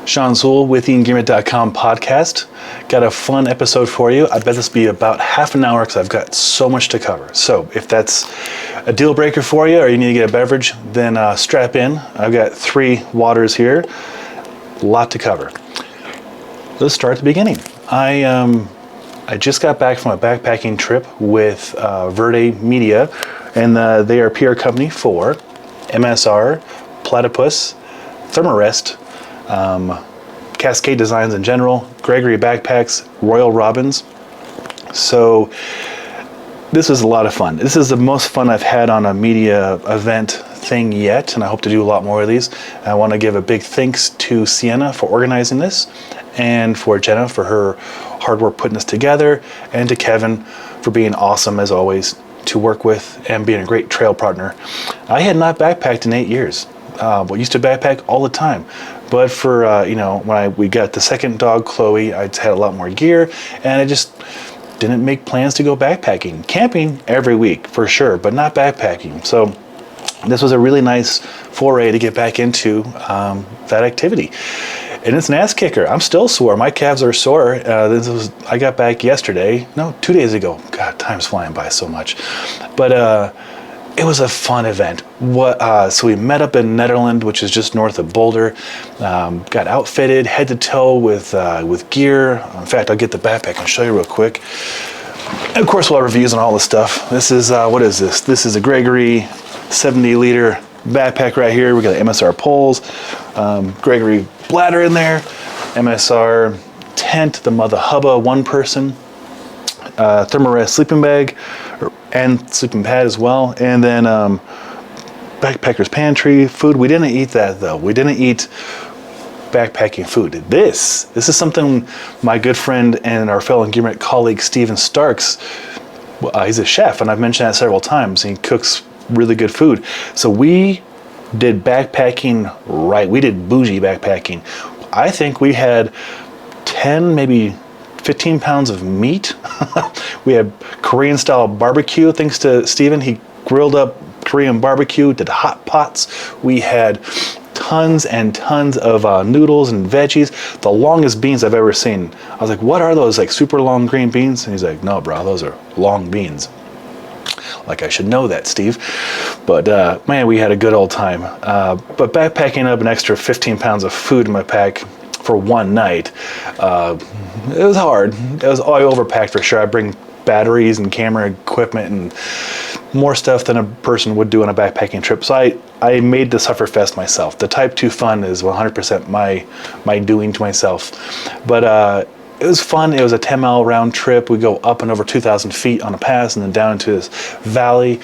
Sean Sewell with the Engearment.com podcast. Got a fun episode for you. I bet this will be about half an hour because I've got so much to cover. So if that's a deal breaker for you or you need to get a beverage, then strap in. I've got 3 waters here. A lot to cover. Let's start at the beginning. I just got back from a backpacking trip with Verde Media, and they are a PR company for MSR, Platypus, Thermarest, Cascade Designs in general, Gregory backpacks, Royal Robbins. So this was a lot of fun. This is the most fun I've had on a media event thing yet, and I hope to do a lot more of these. I want to give a big thanks to Sienna for organizing this, and for Jenna for her hard work putting this together, and to Kevin for being awesome as always to work with and being a great trail partner. I had not backpacked in 8 years. Used to backpack all the time, but for when we got the second dog, Chloe, I had a lot more gear, and I just didn't make plans to go backpacking. Camping every week for sure, but not backpacking. So this was a really nice foray to get back into that activity. And it's an ass kicker. I'm still sore. My calves are sore. I got back yesterday. No, 2 days ago. God, time's flying by so much. But it was a fun event. So we met up in Netherlands, which is just north of Boulder. Got outfitted head to toe with gear. In fact, I'll get the backpack and show you real quick. And of course, we'll have reviews on all this stuff. This is, what is this? This is a Gregory 70-liter backpack right here. We got MSR poles, Gregory bladder in there, MSR tent, the Mother Hubba one person, Thermarest sleeping bag and sleeping pad as well, and then backpacker's pantry food. We didn't eat that though. We didn't eat backpacking food. This is something my good friend and our fellow Engearment colleague Steven Starks, he's a chef, and I've mentioned that several times. He cooks really good food. So we did backpacking right. We did bougie backpacking. I think we had 10, maybe 15 pounds of meat. We had Korean style barbecue, thanks to Steven. He grilled up Korean barbecue, did hot pots. We had tons and tons of noodles and veggies. The longest beans I've ever seen. I was like, what are those, like super long green beans? And he's like, no, bro, those are long beans. Like I should know that, Steve. But man, we had a good old time. But backpacking up an extra 15 pounds of food in my pack for one night, it was hard. I overpacked for sure. I bring batteries and camera equipment and more stuff than a person would do on a backpacking trip. So I made the sufferfest myself. The Type 2 fun is 100% my doing to myself. But it was fun. It was a 10-mile round trip. We go up and over 2,000 feet on a pass and then down into this valley.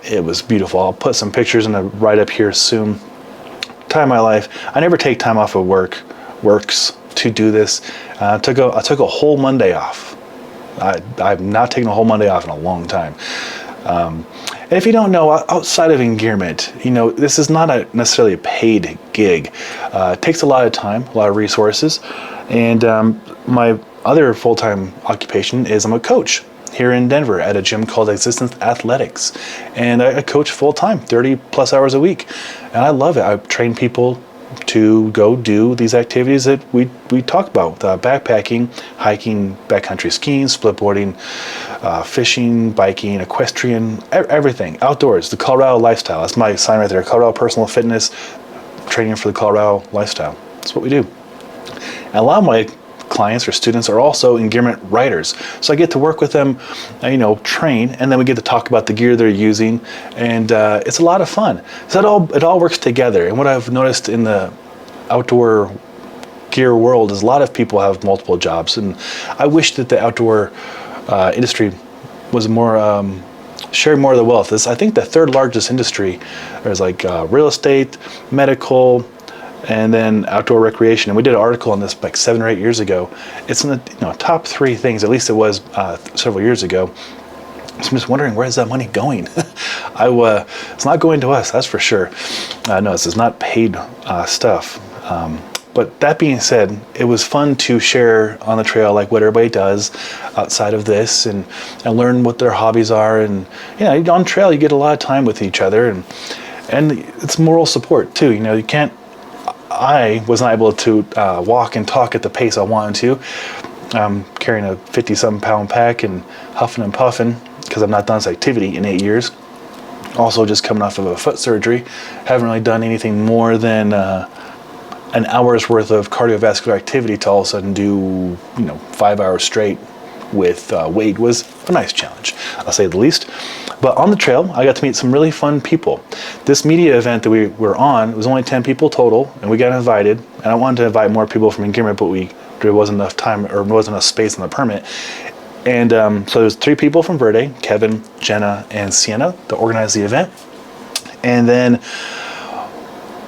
It was beautiful. I'll put some pictures in the write-up here soon. Time of my life. I never take time off of works to do this. I took a whole Monday off. I've not taken a whole Monday off in a long time. And if you don't know, outside of Engearment, this is not necessarily a paid gig. It takes a lot of time, a lot of resources. And my other full-time occupation is I'm a coach here in Denver at a gym called Existence Athletics. And I coach full-time, 30 plus hours a week. And I love it. I train people to go do these activities that we talk about, backpacking, hiking, backcountry skiing, splitboarding, fishing, biking, equestrian, everything, outdoors, the Colorado lifestyle. That's my sign right there, Colorado Personal Fitness, training for the Colorado lifestyle. That's what we do. And a lot of my clients or students are also Engearment writers. So I get to work with them, train, and then we get to talk about the gear they're using, and it's a lot of fun. So it all works together. And what I've noticed in the outdoor gear world is a lot of people have multiple jobs, and I wish that the outdoor industry was more share more of the wealth. I think the third largest industry is like real estate, medical, and then outdoor recreation. And we did an article on this like 7 or 8 years ago. It's in the top 3 things, at least it was several years ago. So I'm just wondering, where's that money going? It's not going to us, that's for sure. No, this is not paid stuff. But that being said, it was fun to share on the trail like what everybody does outside of this, and learn what their hobbies are. And on trail you get a lot of time with each other, and it's moral support too. You can't. I was not able to walk and talk at the pace I wanted to. I'm carrying a 50-something pound pack and huffing and puffing because I've not done this activity in 8 years. Also just coming off of a foot surgery. Haven't really done anything more than an hour's worth of cardiovascular activity to all of a sudden do 5 hours straight with weight was a nice challenge, I'll say the least. But on the trail, I got to meet some really fun people. This media event that we were on, it was only 10 people total, and we got invited. And I wanted to invite more people from Engearment, but there wasn't enough time or wasn't enough space on the permit. And so there's 3 people from Verde, Kevin, Jenna, and Sienna, that organized the event. And then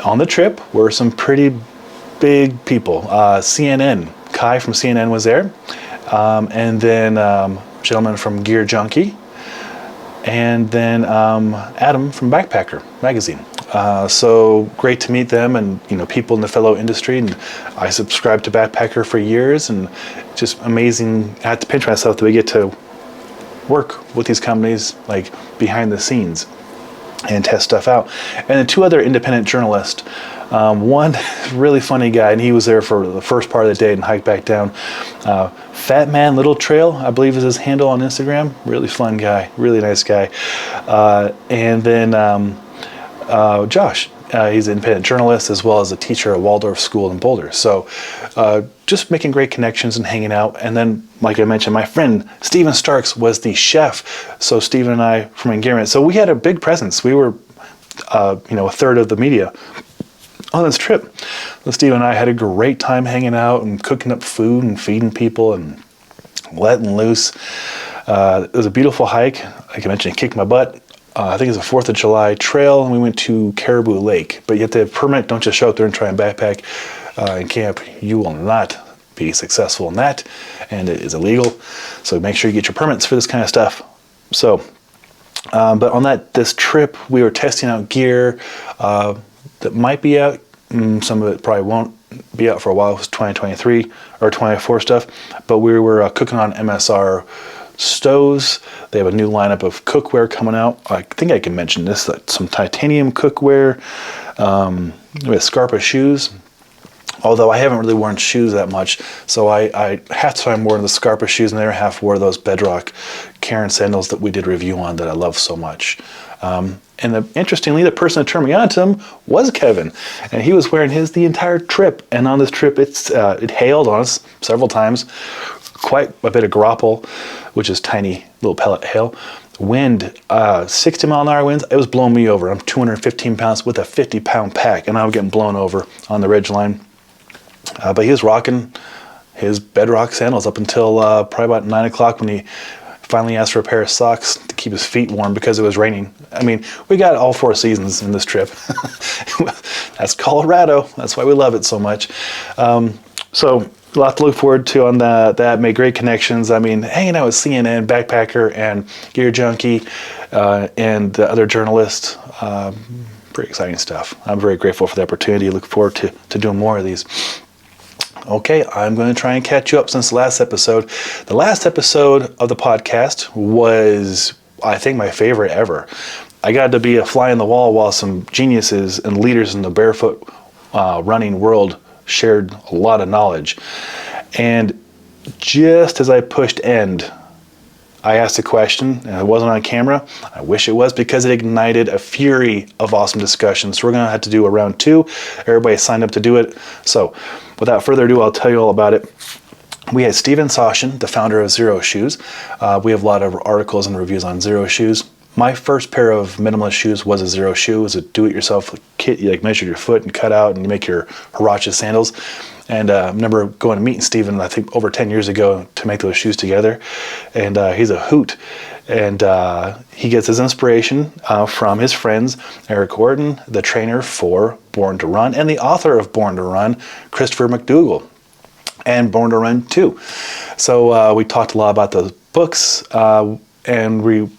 on the trip were some pretty big people. CNN, Kai from CNN was there. And then a gentleman from Gear Junkie, and then Adam from Backpacker Magazine. So great to meet them and people in the fellow industry. And I subscribed to Backpacker for years, and just amazing. I had to pinch myself that we get to work with these companies like behind the scenes and test stuff out. And then 2 other independent journalists. One really funny guy, and he was there for the first part of the day and hiked back down. Fat Man Little Trail, I believe is his handle on Instagram. Really fun guy, really nice guy. And then Josh, he's an independent journalist as well as a teacher at Waldorf School in Boulder. So just making great connections and hanging out. And then, like I mentioned, my friend Steven Starks was the chef. So Steven and I from Engearment. So we had a big presence. We were, a third of the media on this trip. So Steve and I had a great time hanging out and cooking up food and feeding people and letting loose. It was a beautiful hike. Like I mentioned, it kicked my butt. I think it's a 4th of July trail, and we went to Caribou Lake. But you have to have a permit. Don't just show up there and try and backpack and camp. You will not be successful in that, and it is illegal. So make sure you get your permits for this kind of stuff. So, but on this trip, we were testing out gear that might be out. Some of it probably won't be out for a while. It was 2023 or 24 stuff. But we were cooking on MSR stoves. They have a new lineup of cookware coming out. I think I can mention this, some titanium cookware. We have Scarpa shoes. Although I haven't really worn shoes that much, so I half the time wore the Scarpa shoes, and the other half wore those Bedrock Karen sandals that we did a review on that I love so much. And interestingly, the person that turned me on to him was Kevin, and he was wearing his the entire trip. And on this trip, it hailed on us several times, quite a bit of grapple, which is tiny little pellet hail. Wind, 60-mile-an-hour winds. It was blowing me over. I'm 215 pounds with a 50-pound pack, and I'm getting blown over on the ridgeline. But he was rocking his Bedrock sandals up until probably about 9 o'clock when he finally asked for a pair of socks to keep his feet warm because it was raining. I mean, we got all 4 seasons in this trip. That's Colorado. That's why we love it so much. So a lot to look forward to on that. Made great connections. I mean, hanging out with CNN, Backpacker, and Gear Junkie, and the other journalists. Pretty exciting stuff. I'm very grateful for the opportunity. Look forward to doing more of these. Okay, I'm going to try and catch you up since the last episode. The last episode of the podcast was, I think, my favorite ever. I got to be a fly on the wall while some geniuses and leaders in the barefoot running world shared a lot of knowledge. And just as I pushed end, I asked a question, and it wasn't on camera. I wish it was, because it ignited a fury of awesome discussion. So we're going to have to do a round 2. Everybody signed up to do it. So without further ado, I'll tell you all about it. We had Steven Soshin, the founder of Zero Shoes. We have a lot of articles and reviews on Zero Shoes. My first pair of minimalist shoes was a Zero shoe. It was a do-it-yourself kit. You measure your foot and cut out and you make your Huaracha sandals. And I remember going and meeting Steven, I think over 10 years ago, to make those shoes together. And he's a hoot. And he gets his inspiration from his friends, Eric Orton, the trainer for Born to Run, and the author of Born to Run, Christopher McDougall, and Born to Run 2. So we talked a lot about those books, and we,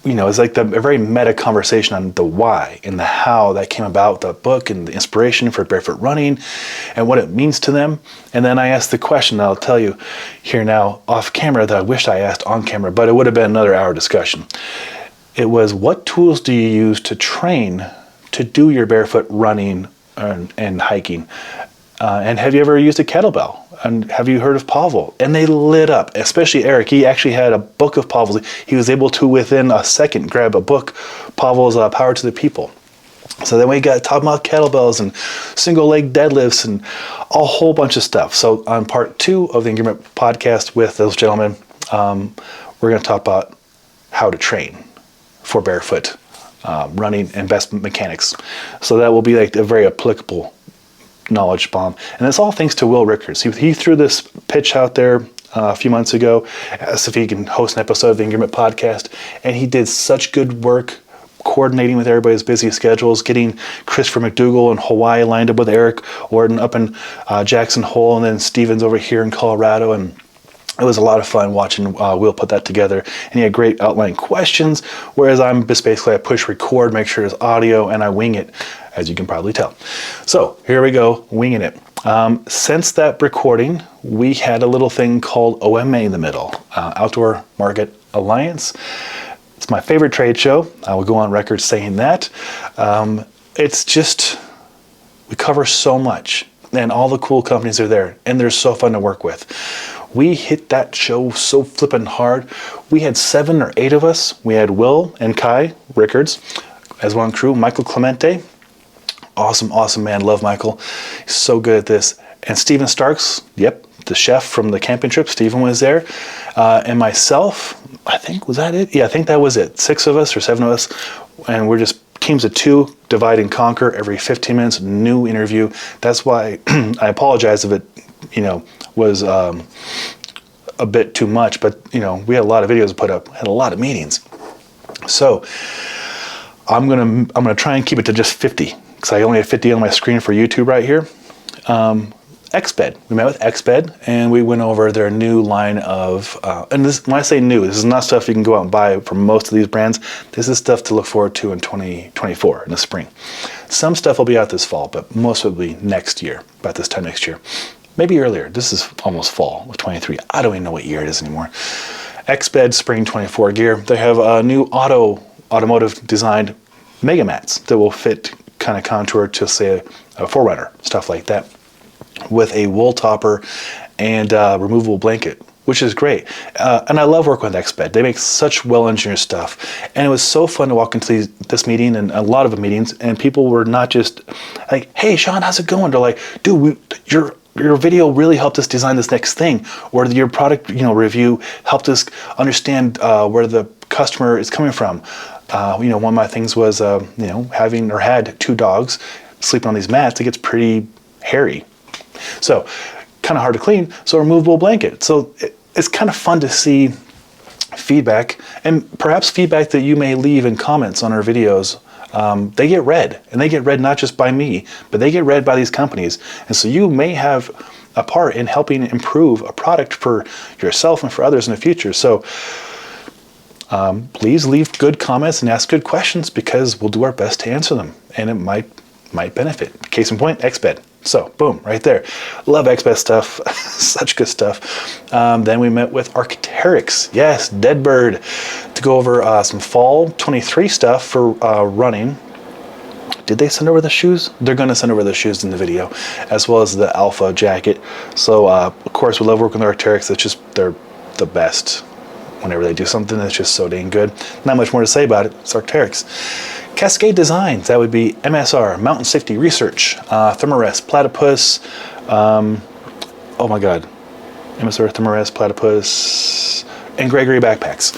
it's like a very meta conversation on the why and the how that came about, the book and the inspiration for barefoot running and what it means to them. And then I asked the question that I'll tell you here now off camera that I wished I asked on camera, but it would have been another hour discussion. It was, what tools do you use to train to do your barefoot running and hiking. And have you ever used a kettlebell? And have you heard of Pavel? And they lit up, especially Eric. He actually had a book of Pavel's. He was able to, within a second, grab a book, Pavel's Power to the People. So then we got talking about kettlebells and single leg deadlifts and a whole bunch of stuff. So on part 2 of the Engearment podcast with those gentlemen, we're going to talk about how to train for barefoot running and best mechanics. So that will be like a very applicable knowledge bomb. And it's all thanks to Wil Rickards. He threw this pitch out there a few months ago, asked if he can host an episode of the Engearment podcast, and he did such good work coordinating with everybody's busy schedules, getting Christopher McDougall in Hawaii lined up with Eric Orton up in Jackson Hole, and then Stevens over here in Colorado. And it was a lot of fun watching Wil put that together. And he had great outline questions, whereas I'm just basically, I push record, make sure there's audio, and I wing it, as you can probably tell. So here we go, winging it. Since that recording, we had a little thing called OMA in the middle, Outdoor Market Alliance. It's my favorite trade show. I will go on record saying that. It's just, we cover so much, and all the cool companies are there, and they're so fun to work with. We hit that show so flippin' hard. We had 7 or 8 of us. We had Wil and Cai Rickards as one crew. Michael Clemente, awesome man. Love Michael. He's so good at this. And Steven Starks, yep, the chef from the camping trip. Steven was there. And myself, I think, was that it? Yeah, I think that was it. 6 of us or 7 of us. And we're just teams of 2, divide and conquer every 15 minutes, new interview. That's why I apologize if it, was a bit too much, but we had a lot of videos to put up, had a lot of meetings. So I'm gonna try and keep it to just 50, because I only have 50 on my screen for YouTube right here. XBED. We met with XBED, and we went over their new line of, and this, when I say new, this is not stuff you can go out and buy from most of these brands. This is stuff to look forward to in 2024, in the spring. Some stuff will be out this fall, but most will be next year, about this time next year. Maybe earlier. This is almost fall of 23. I don't even know what year it is anymore. XBED Spring 24 gear. They have a new automotive designed mega mats that will fit kind of contour to, say, a 4Runner, stuff like that, with a wool topper and removable blanket, which is great. And I love working with XBED. They make such well-engineered stuff. And it was so fun to walk into this meeting and a lot of the meetings, and people were not just like, hey, Sean, how's it going? They're like, dude, your video really helped us design this next thing, or your product review helped us understand where the customer is coming from. One of my things was having or had 2 dogs sleeping on these mats. It gets pretty hairy, so kind of hard to clean. So a removable blanket. So it's kind of fun to see feedback, and perhaps feedback that you may leave in comments on our videos. They get read, and they get read not just by me, but they get read by these companies. And so you may have a part in helping improve a product for yourself and for others in the future. So please leave good comments and ask good questions, because we'll do our best to answer them, and it might benefit. Case in point, XBED. So boom, right there. Love XBED stuff. Such good stuff. Then we met with Arc'teryx. Yes, Deadbird, to go over some fall 23 stuff for running. Did they send over the shoes? They're going to send over the shoes in the video, as well as the Alpha jacket. So of course, we love working with Arc'teryx. It's just, they're the best. Whenever they do something that's just so dang good. Not much more to say about it. It's Arc'teryx. Cascade Designs, that would be MSR, Mountain Safety Research, Thermarest, Platypus, oh my god, MSR, Thermarest, Platypus, and Gregory backpacks,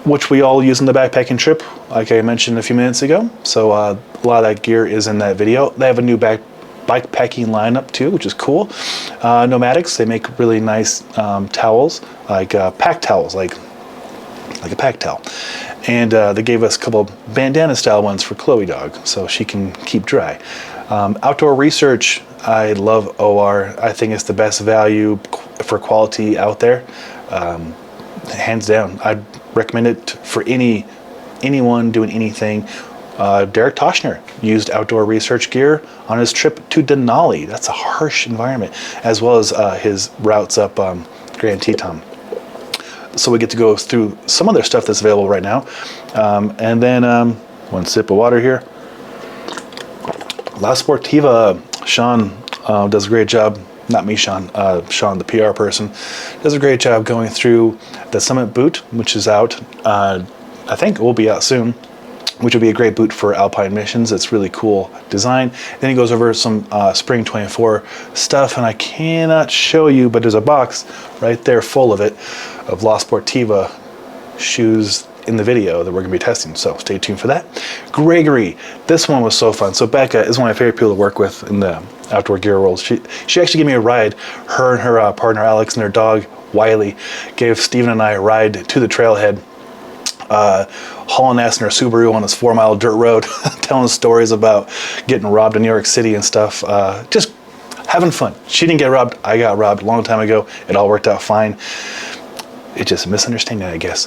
which we all use in the backpacking trip, like I mentioned a few minutes ago. So a lot of that gear is in that video. They have a new bikepacking lineup too, which is cool. Nomadics, they make really nice towels, like pack towels, like a pack towel. And they gave us a couple bandana style ones for Chloe dog, so she can keep dry. Outdoor Research, I love OR. I think it's the best value for quality out there. Hands down. I'd recommend it for anyone doing anything. Derek Toshner used Outdoor Research gear on his trip to Denali. That's a harsh environment, as well as his routes up Grand Teton. So we get to go through some other stuff that's available right now. And then one sip of water here. La Sportiva, Sean does a great job. Not me, Sean. Sean, the PR person, does a great job going through the Summit boot, which is out. I think it will be out soon, which would be a great boot for alpine missions. It's really cool design. Then he goes over some spring 24 stuff, and I cannot show you, but there's a box right there full of it, of La Sportiva shoes in the video that we're going to be testing. So stay tuned for that. Gregory, this one was so fun. So Becca is one of my favorite people to work with in the outdoor gear world. She actually gave me a ride. Her and her partner Alex and their dog Wiley gave Steven and I a ride to the trailhead, hauling ass in her Subaru on this 4-mile dirt road, telling stories about getting robbed in New York City and stuff. Just having fun. She didn't get robbed. I got robbed a long time ago. It all worked out fine. It's just a misunderstanding, I guess.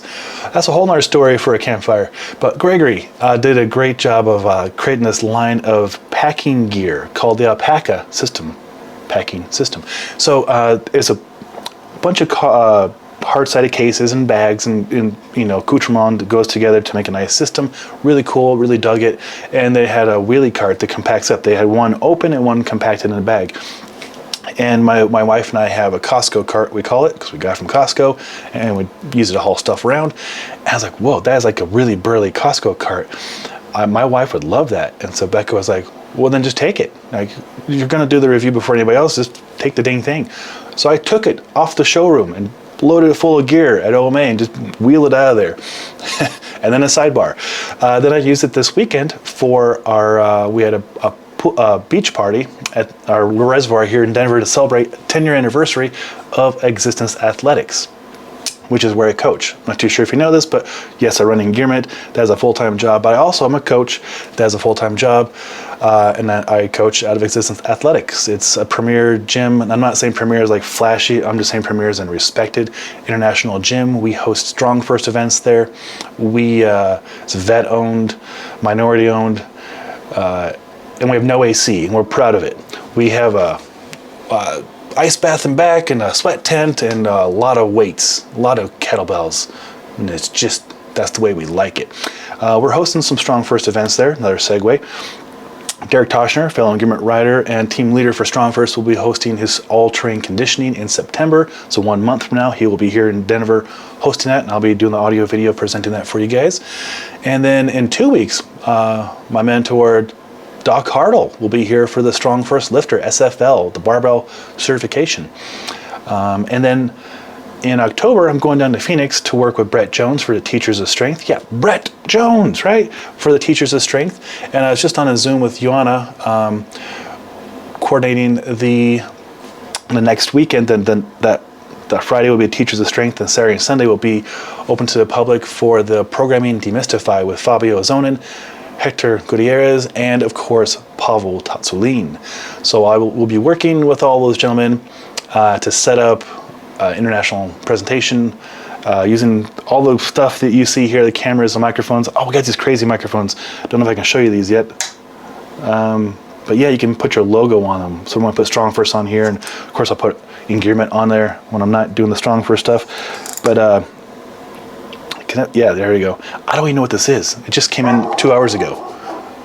That's a whole nother story for a campfire. But Gregory did a great job of creating this line of packing gear called the Alpaca system. Packing system. So it's a bunch of hard-sided cases and bags and accoutrement that goes together to make a nice system. Really cool, really dug it. And they had a wheelie cart that compacts up. They had one open and one compacted in a bag. And my wife and I have a Costco cart, we call it, because we got it from Costco, and we use it to haul stuff around. And I was like, whoa, that is like a really burly Costco cart. My wife would love that. And so Becca was like, well, then just take it. Like, you're going to do the review before anybody else, just take the dang thing. So I took it off the showroom and loaded it full of gear at OMA and just wheel it out of there. And then a sidebar. Then I used it this weekend for our, we had a beach party at our reservoir here in Denver to celebrate 10-year anniversary of Existence Athletics, which is where I coach. I'm not too sure if you know this, but yes, I run Engearment. That's a full-time job, but I also am a coach. That's a full-time job, and I coach out of Existence Athletics. It's a premier gym, and I'm not saying premier is like flashy. I'm just saying premier is a respected international gym. We host Strong First events there. It's vet-owned, minority-owned, and we have no AC, and we're proud of it. We have a ice bath and back and a sweat tent and a lot of weights, a lot of kettlebells, and it's just, that's the way we like it. We're hosting some Strong First events there, another segue. Derek Toshner, fellow Engearment rider and team leader for Strong First, will be hosting his all-terrain conditioning in September. So 1 month from now, he will be here in Denver hosting that, and I'll be doing the audio video presenting that for you guys. And then in 2 weeks, my mentor, Doc Hartle, will be here for the Strong First Lifter, SFL, the barbell certification. And then in October, I'm going down to Phoenix to work with Brett Jones for the Teachers of Strength. Yeah, Brett Jones, right? For the Teachers of Strength. And I was just on a Zoom with Joanna, coordinating the next weekend. Then that Friday will be Teachers of Strength, and Saturday and Sunday will be open to the public for the Programming Demystify with Fabio Zonin, Hector Gutierrez, and of course Pavel Tatsulin. So we'll be working with all those gentlemen to set up international presentation using all the stuff that you see here, the cameras, the microphones. Oh, we got these crazy microphones. Don't know if I can show you these yet. But yeah, you can put your logo on them. So I'm going to put Strong First on here, and of course I'll put Engearment on there when I'm not doing the Strong First stuff. But yeah, there we go. I don't even know what this is. It just came in 2 hours ago.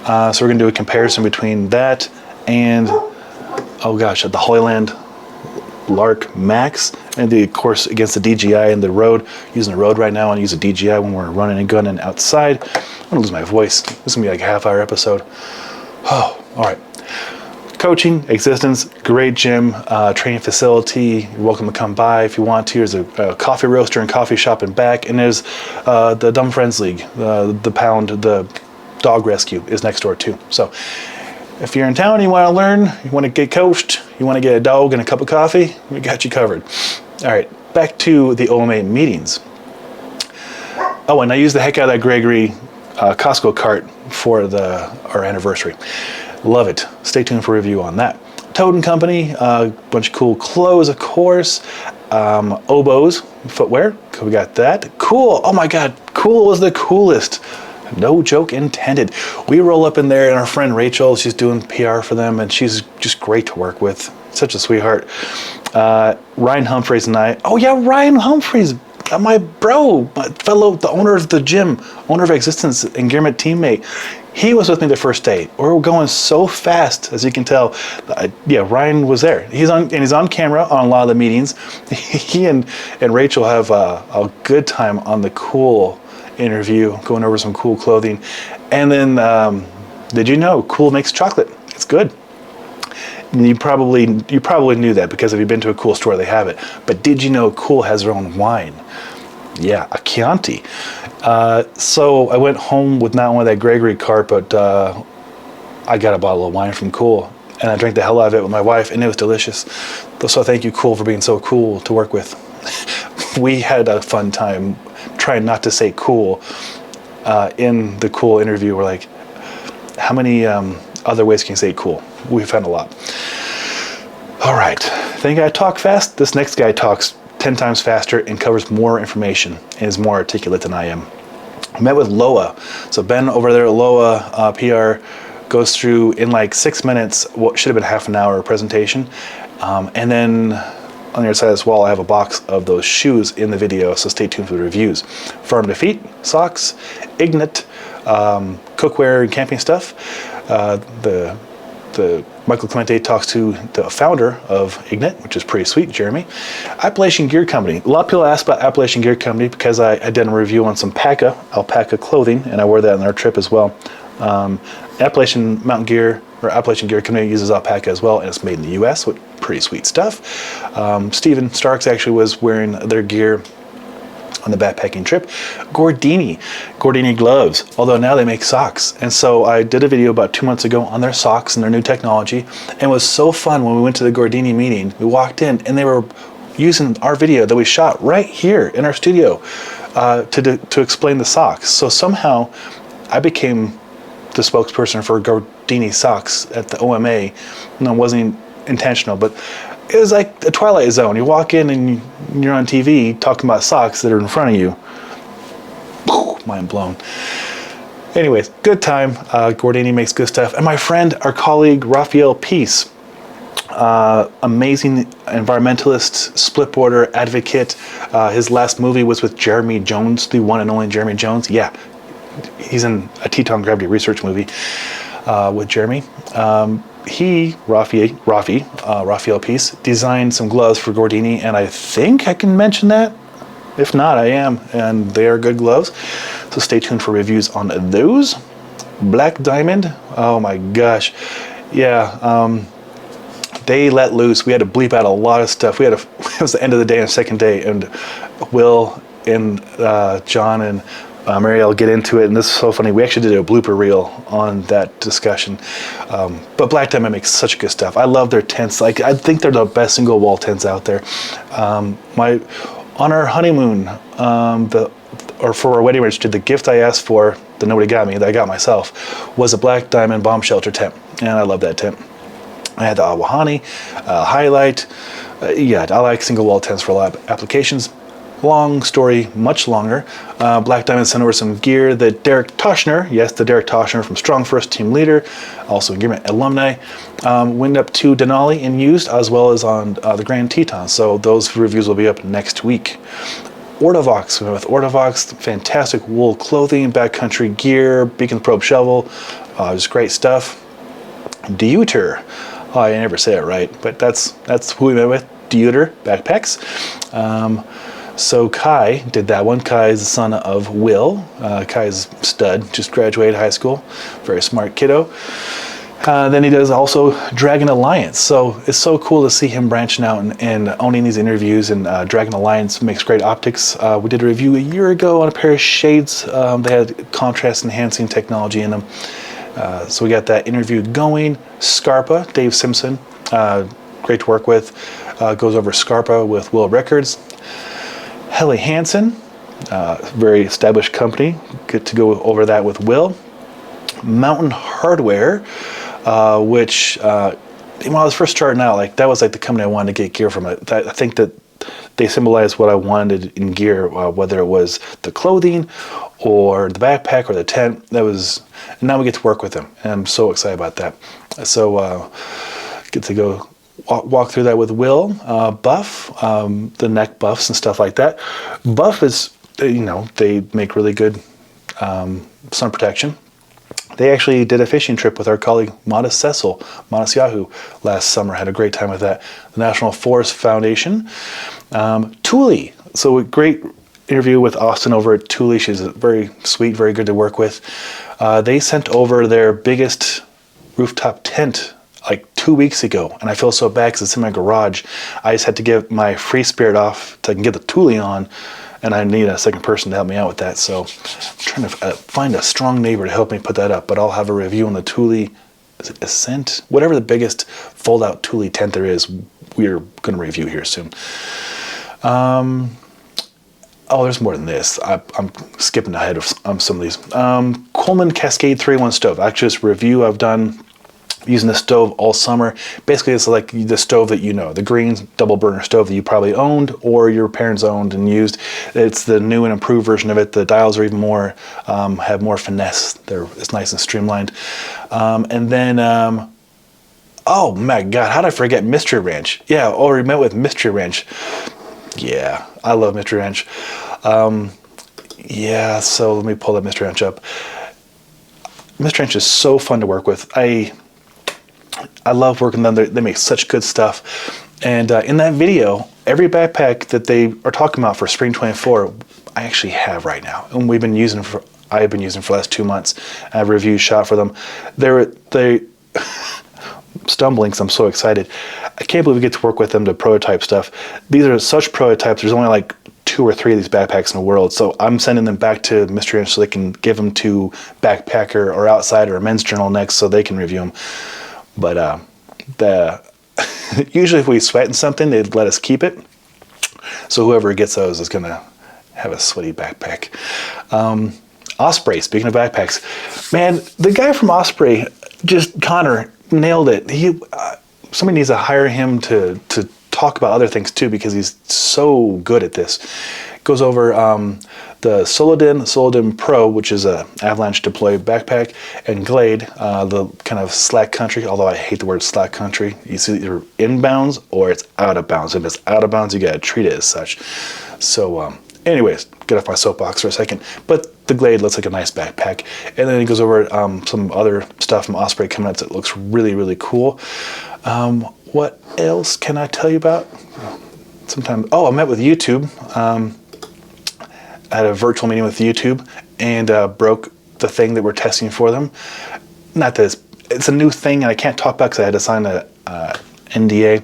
So we're going to do a comparison between that and, oh gosh, the Hoyland Lark Max, and of course against the DJI and the Rode. Using the Rode right now, and use a DJI when we're running and gunning outside. I'm going to lose my voice. This is going to be like a half-hour episode. Oh, all right. Coaching, Existence, great gym, training facility. You're welcome to come by if you want to. There's a coffee roaster and coffee shop in back, and there's the Dumb Friends League, the Pound, the dog rescue is next door too. So if you're in town and you want to learn, you want to get coached, you want to get a dog and a cup of coffee, we got you covered. All right, back to the OMA meetings. Oh, and I used the heck out of that Gregory Costco cart for our anniversary. Love it. Stay tuned for a review on that. Toad & Company, a bunch of cool clothes, of course. Oboes, footwear. We got that. Cool. Oh my God. Cool was the coolest. No joke intended. We roll up in there, and our friend Rachel, she's doing PR for them, and she's just great to work with. Such a sweetheart. Ryan Humphries and I. Oh yeah, Ryan Humphries. my bro, my fellow, the owner of the gym, owner of Existence, Engearment teammate. He was with me the first day. We were going so fast, as you can tell. Ryan was there. He's on camera on a lot of the meetings. He and Rachel have a good time on the cool interview, going over some cool clothing. And then, did you know Cool makes chocolate? It's good. You probably knew that because if you've been to a Cool store, they have it. But did you know Cool has their own wine? Yeah, a Chianti. So I went home with not only that Gregory cart, but I got a bottle of wine from Cool, and I drank the hell out of it with my wife, and it was delicious. So thank you, Cool, for being so cool to work with. We had a fun time trying not to say cool in the Cool interview. We're like, how many other ways can you say cool? We found a lot. All right. Think I talk fast? This next guy talks 10 times faster and covers more information and is more articulate than I am. I met with Loa. So Ben over there at Loa PR goes through in like 6 minutes what should have been half an hour presentation. And then on the other side of this wall, I have a box of those shoes in the video, so stay tuned for the reviews. Farm to Feet, socks, Ignat, cookware and camping stuff. The Michael Clemente talks to the founder of Ignat, which is pretty sweet, Jeremy. Appalachian Gear Company. A lot of people ask about Appalachian Gear Company because I did a review on some alpaca clothing, and I wore that on our trip as well. Appalachian Mountain Gear, or Appalachian Gear Company, uses alpaca as well, and it's made in the U.S., with pretty sweet stuff. Steven Starks actually was wearing their gear on the backpacking trip. Gordini gloves, although now they make socks. And so I did a video about 2 months ago on their socks and their new technology, and it was so fun when we went to the Gordini meeting. We walked in and they were using our video that we shot right here in our studio to explain the socks. So somehow I became the spokesperson for Gordini socks at the OMA, and it wasn't intentional, but it was like a Twilight Zone. You walk in and you're on TV talking about socks that are in front of you. Mind blown. Anyways, good time. Gordini makes good stuff. And my friend, our colleague, Raphael Peace, amazing environmentalist, split border advocate. His last movie was with Jeremy Jones, the one and only Jeremy Jones. Yeah, he's in a Teton Gravity research movie with Jeremy. Raphael Peace, designed some gloves for Gordini, and I think I can mention that. If not, I am, and they are good gloves. So stay tuned for reviews on those. Black Diamond, oh my gosh. Yeah, they let loose. We had to bleep out a lot of stuff. It was the end of the day and second day, and Wil and John and Marielle get into it, and this is so funny. We actually did a blooper reel on that discussion. But Black Diamond makes such good stuff. I love their tents. Like, I think they're the best single wall tents out there. On our honeymoon, or for our wedding registry, the gift I asked for that nobody got me, that I got myself, was a Black Diamond bomb shelter tent, and I love that tent. I had the Awahani, Highlight. I like single wall tents for a lot of applications. Long story, much longer. Black Diamond sent over some gear that Derek Toshner, yes, the Derek Toshner from Strong First team leader, also Engearment alumni, went up to Denali and used, as well as on the Grand Teton. So those reviews will be up next week. Ortavox, we went with Ortavox, fantastic wool clothing, backcountry gear, beacon probe shovel, just great stuff. Deuter, I never say it right, but that's who we met with. Deuter backpacks. So Kai did that one. Kai is the son of Wil. Kai's stud, just graduated high school. Very smart kiddo. Then he does also Dragon Alliance. So it's so cool to see him branching out and owning these interviews. And Dragon Alliance makes great optics. We did a review a year ago on a pair of shades. They had contrast enhancing technology in them. So we got that interview going. Scarpa, Dave Simpson, great to work with. Goes over Scarpa with Wil Rickards. Helly Hansen, very established company. Good to go over that with Wil. Mountain Hardware, which when I was first starting out, like that was like the company I wanted to get gear from. I think that they symbolize what I wanted in gear, whether it was the clothing or the backpack or the tent. Now we get to work with them, and I'm so excited about that. So get to go walk through that with Wil. Buff, the neck buffs and stuff like that. Buff is, they make really good sun protection. They actually did a fishing trip with our colleague Modest Yahoo last summer. Had a great time with that. The National Forest Foundation. Thule. So a great interview with Austin over at Thule. She's very sweet, very good to work with. They sent over their biggest rooftop tent like 2 weeks ago, and I feel so bad because it's in my garage. I just had to get my free spirit off so I can get the Thule on, and I need a second person to help me out with that. So I'm trying to find a strong neighbor to help me put that up, but I'll have a review on the Thule, is it Ascent? Whatever the biggest fold-out Thule tent there is, we're going to review here soon. Oh, there's more than this. I'm skipping ahead of some of these. Coleman Cascade 3-in-1 stove. Actually, this review I've done using the stove all summer. Basically, it's like the stove that the green double burner stove that you probably owned or your parents owned and used. It's the new and improved version of it. The dials are even more, have more finesse. It's nice and streamlined. And then, oh my God, how did I forget Mystery Ranch? Yeah, already met with Mystery Ranch. Yeah, I love Mystery Ranch. Yeah, so let me pull that Mystery Ranch up. Mystery Ranch is so fun to work with. I love working with them. They make such good stuff. And in that video, every backpack that they are talking about for spring 24, I actually have right now. And I've been using for the last 2 months. I have reviews shot for them. They stumbling because I'm so excited. I can't believe we get to work with them to prototype stuff. These are such prototypes. There's only like 2 or 3 of these backpacks in the world. So I'm sending them back to Mystery Ranch so they can give them to Backpacker or Outsider or Men's Journal next so they can review them. But usually if we sweat in something, they'd let us keep it. So whoever gets those is going to have a sweaty backpack. Osprey, speaking of backpacks. Man, the guy from Osprey, Connor, nailed it. Somebody needs to hire him to talk about other things too because he's so good at this. Goes over the Solodin Pro, which is a avalanche deploy backpack, and Glade, the kind of slack country, although I hate the word slack country. It's either inbounds or it's out of bounds. If it's out of bounds, you got to treat it as such. So anyways, get off my soapbox for a second. But the Glade looks like a nice backpack. And then he goes over some other stuff from Osprey coming out that looks really, really cool. What else can I tell you about? I met with YouTube. I had a virtual meeting with YouTube and broke the thing that we're testing for them. Not that it's a new thing and I can't talk about because I had to sign a NDA,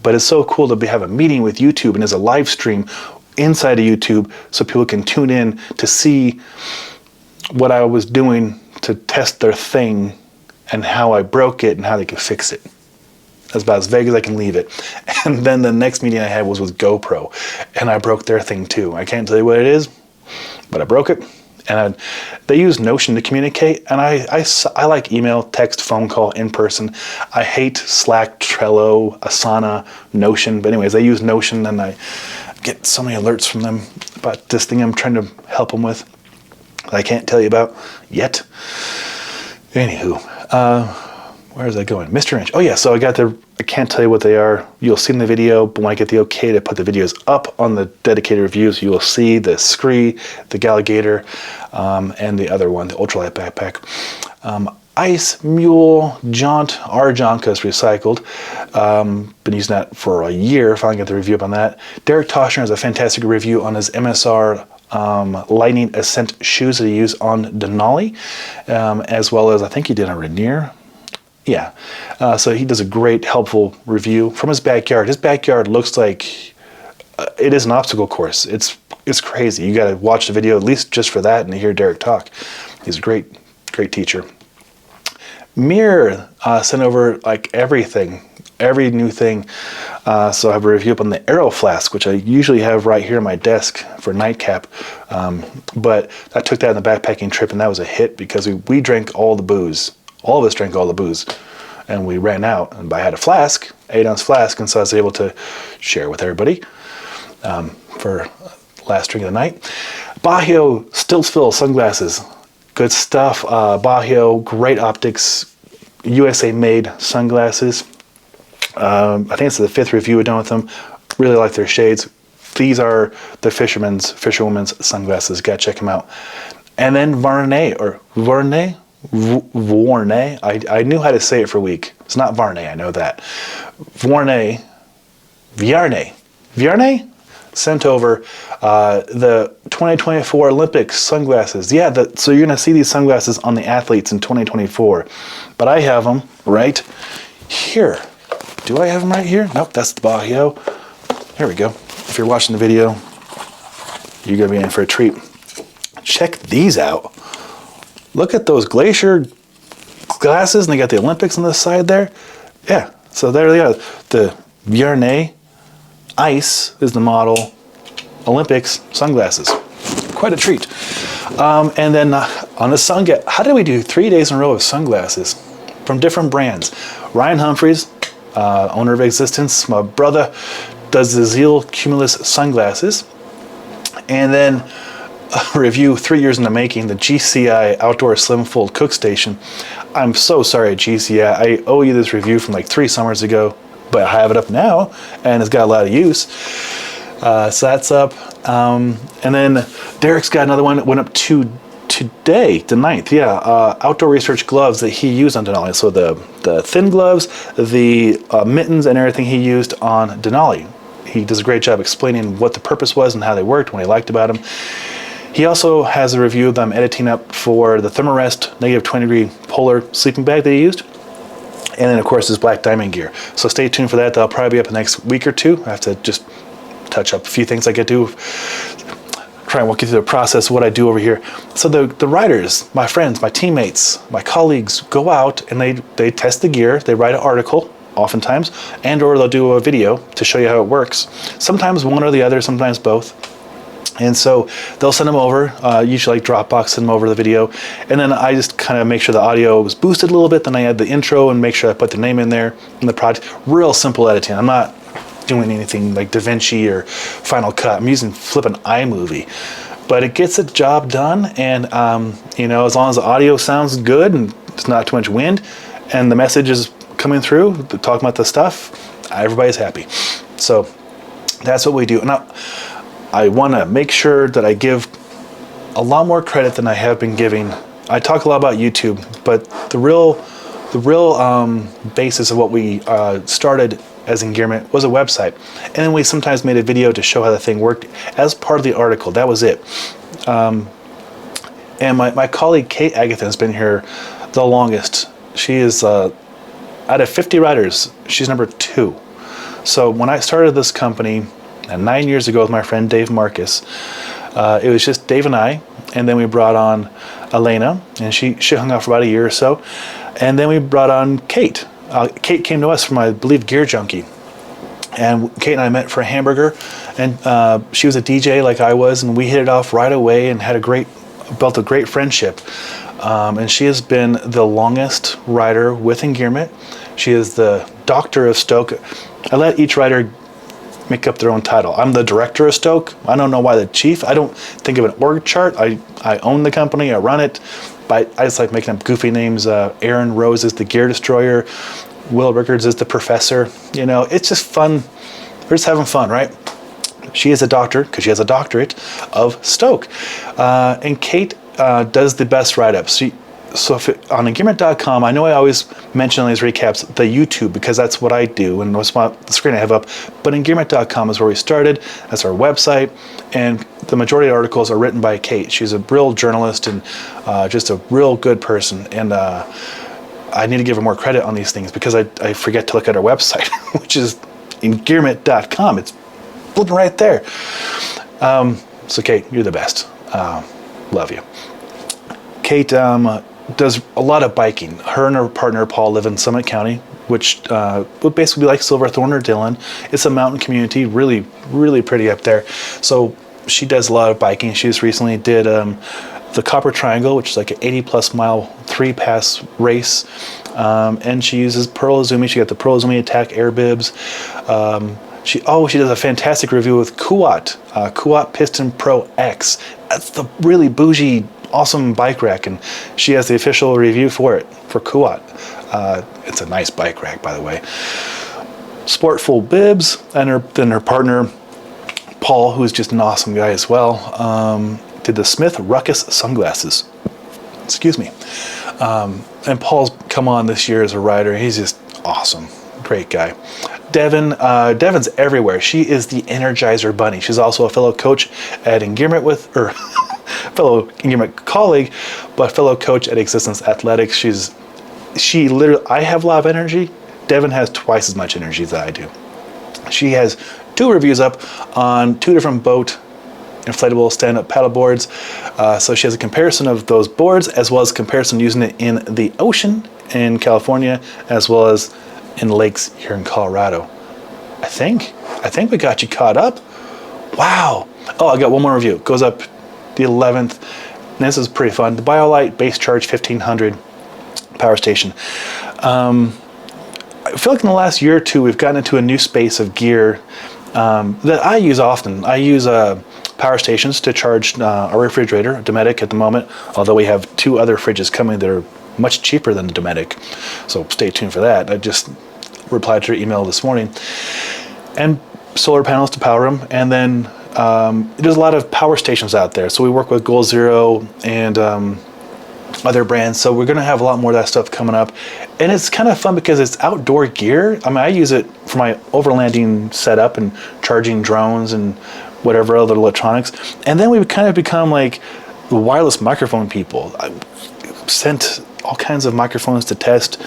but it's so cool to have a meeting with YouTube and as a live stream inside of YouTube so people can tune in to see what I was doing to test their thing and how I broke it and how they could fix it. That's about as vague as I can leave it. And then the next meeting I had was with GoPro and I broke their thing too. I can't tell you what it is, but I broke it. And they use Notion to communicate, and I like email, text, phone call, in person. I hate Slack, Trello, Asana, Notion, but anyways, they use Notion, and I get so many alerts from them about this thing I'm trying to help them with that I can't tell you about yet. Anywho, where is that going? Mystery Ranch. Oh yeah, so I can't tell you what they are. You'll see in the video, but when I get the okay to put the videos up on the dedicated reviews, you will see the Scree, the Galligator, and the other one, the ultralight backpack. Ice Mule Jaunt, our Jonka is recycled. Been using that for a year, finally got the review up on that. Derek Toshner has a fantastic review on his MSR Lightning Ascent shoes that he used on Denali, as well as I think he did on Rainier. Yeah, so he does a great, helpful review from his backyard. His backyard looks like it is an obstacle course. It's crazy. You got to watch the video at least just for that and to hear Derek talk. He's a great teacher. Mir sent over like everything, every new thing. So I have a review up on the Aero Flask, which I usually have right here on my desk for nightcap. But I took that on the backpacking trip, and that was a hit because we drank all the booze. All of us drank all the booze, and we ran out. And I had a flask, 8-ounce flask, and so I was able to share with everybody for last drink of the night. Bahio Stiltsville sunglasses, good stuff. Bahio, great optics, USA-made sunglasses. I think it's the 5th review we've done with them. Really like their shades. These are the fisherwoman's sunglasses. Gotta check them out. And then Varney. I knew how to say it for a week. It's not Varney, I know that. Viarne sent over the 2024 Olympics sunglasses. Yeah, so you're gonna see these sunglasses on the athletes in 2024. But I have them right here. Do I have them right here? Nope, that's the Bahio. Here we go. If you're watching the video, you're gonna be in for a treat. Check these out. Look at those glacier glasses, and they got the Olympics on the side there. Yeah, so there they are. The Viarne Ice is the model. Olympics sunglasses. Quite a treat. And then on the sun, how did we do 3 days in a row of sunglasses from different brands? Ryan Humphries, owner of Existence. My brother does the Zeal Cumulus sunglasses. And then a review 3 years in the making, the GCI Outdoor Slim Fold Cook Station. I'm so sorry, GCI. I owe you this review from like 3 summers ago, but I have it up now, and it's got a lot of use. So that's up. And then Derek's got another one that went up today, the 9th. Yeah, outdoor research gloves that he used on Denali. So the thin gloves, the mittens, and everything he used on Denali. He does a great job explaining what the purpose was and how they worked, what he liked about them. He also has a review that I'm editing up for the Thermarest negative 20-degree polar sleeping bag that he used. And then, of course, his black diamond gear. So stay tuned for that. That'll probably be up the next week or two. I have to just touch up a few things I get to. Try and walk you through the process of what I do over here. So the riders, my friends, my teammates, my colleagues go out and they test the gear. They write an article, oftentimes, and or they'll do a video to show you how it works. Sometimes one or the other, sometimes both. And so they'll send them over, usually like Dropbox, send them over the video. And then I just kind of make sure the audio was boosted a little bit. Then I add the intro and make sure I put the name in there and the project. Real simple editing. I'm not doing anything like DaVinci or Final Cut. I'm using flipping iMovie. But it gets the job done. And, as long as the audio sounds good and it's not too much wind and the message is coming through, talking about the stuff, everybody's happy. So that's what we do. And I want to make sure that I give a lot more credit than I have been giving. I talk a lot about YouTube, but the real basis of what we started as Engearment was a website. And then we sometimes made a video to show how the thing worked as part of the article. That was it. And my colleague Kate Agathon has been here the longest. She is, out of 50 writers, she's number 2. So when I started this company, 9 years ago with my friend Dave Marcus, it was just Dave and I, and then we brought on Elena, and she hung out for about a year or so, and then we brought on Kate. Kate came to us from, I believe, Gear Junkie, and Kate and I met for a hamburger, and she was a DJ like I was, and we hit it off right away and built a great friendship. And she has been the longest writer with Engearment. She is the doctor of Stoke. I let each writer make up their own title. I'm the director of Stoke. I don't know why the chief. I don't think of an org chart. I own the company. I run it. But I just like making up goofy names. Aaron Rose is the gear destroyer. Wil Rickards is the professor. It's just fun. We're just having fun, right? She is a doctor because she has a doctorate of Stoke. And Kate does the best write-ups. On Engearment.com, I know I always mention on these recaps the YouTube because that's what I do and that's the screen I have up. But Engearment.com is where we started. That's our website. And the majority of the articles are written by Kate. She's a real journalist and just a real good person. And I need to give her more credit on these things because I forget to look at her website, which is Engearment.com. It's flipping right there. So Kate, you're the best. Love you. Kate does a lot of biking. Her and her partner Paul live in Summit County, which would basically be like Silverthorne or Dillon. It's a mountain community, really, really pretty up there. So she does a lot of biking. She just recently did the Copper Triangle, which is like an 80-plus mile 3-pass race. And she uses Pearl Izumi. She got the Pearl Izumi Attack air bibs. She does a fantastic review with Kuat, Kuat Piston Pro X. That's the really bougie, awesome bike rack, and she has the official review for it, for Kuat. It's a nice bike rack, by the way. Sportful Bibs, and her partner, Paul, who's just an awesome guy as well, did the Smith Ruckus sunglasses. Excuse me. And Paul's come on this year as a rider. He's just awesome. Great guy. Devin's everywhere. She is the Energizer Bunny. She's also a fellow coach at Engearment fellow Engearment colleague, but fellow coach at Existence Athletics. She literally, I have a lot of energy. Devin has twice as much energy as I do. She has 2 reviews up on 2 different boat inflatable stand-up paddle boards. So she has a comparison of those boards, as well as comparison using it in the ocean in California, as well as in lakes here in Colorado. I think we got you caught up. Wow. Oh, I got one more review. It goes up the 11th. And this is pretty fun. The BioLite base charge 1500 power station. I feel like in the last year or two, we've gotten into a new space of gear that I use often. I use power stations to charge our refrigerator, Dometic at the moment, although we have 2 other fridges coming that are much cheaper than the Dometic. So stay tuned for that. I just replied to your email this morning. And solar panels to power them. And then there's a lot of power stations out there. So we work with Goal Zero and other brands. So we're going to have a lot more of that stuff coming up. And it's kind of fun because it's outdoor gear. I mean, I use it for my overlanding setup and charging drones and whatever other electronics. And then we've kind of become like the wireless microphone people. I sent all kinds of microphones to test,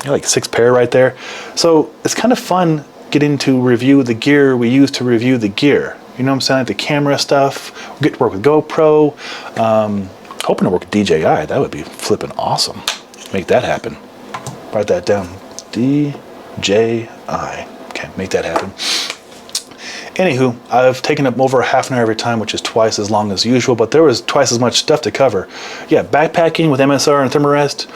like 6 pair right there. So it's kind of fun getting to review the gear we use to review the gear. You know what I'm saying? Like the camera stuff. We get to work with GoPro. Hoping to work with DJI. That would be flipping awesome. Make that happen. Write that down. DJI. Okay, make that happen. Anywho, I've taken up over half an hour every time, which is twice as long as usual, but there was twice as much stuff to cover. Yeah, backpacking with MSR and Thermarest,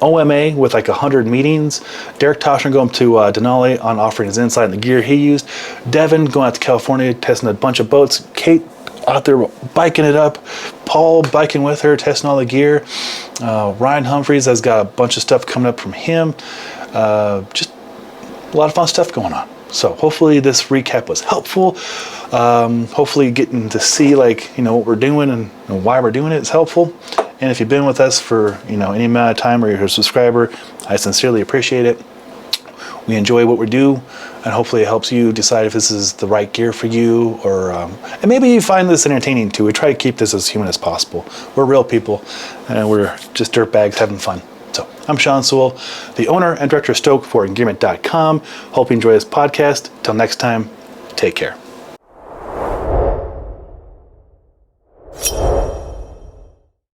OMA with like 100 meetings, Derek Toshner going to Denali on offering his insight on the gear he used, Devin going out to California testing a bunch of boats, Kate out there biking it up, Paul biking with her, testing all the gear, Ryan Humphries has got a bunch of stuff coming up from him, just a lot of fun stuff going on. So hopefully this recap was helpful. Hopefully getting to see what we're doing and why we're doing it is helpful. And if you've been with us for any amount of time or you're a subscriber, I sincerely appreciate it. We enjoy what we do, and hopefully it helps you decide if this is the right gear for you, or and maybe you find this entertaining too. We try to keep this as human as possible. We're real people, and we're just dirtbags having fun. So I'm Sean Sewell, the owner and director of Stoke for Engearment.com. Hope you enjoy this podcast. Till next time, take care.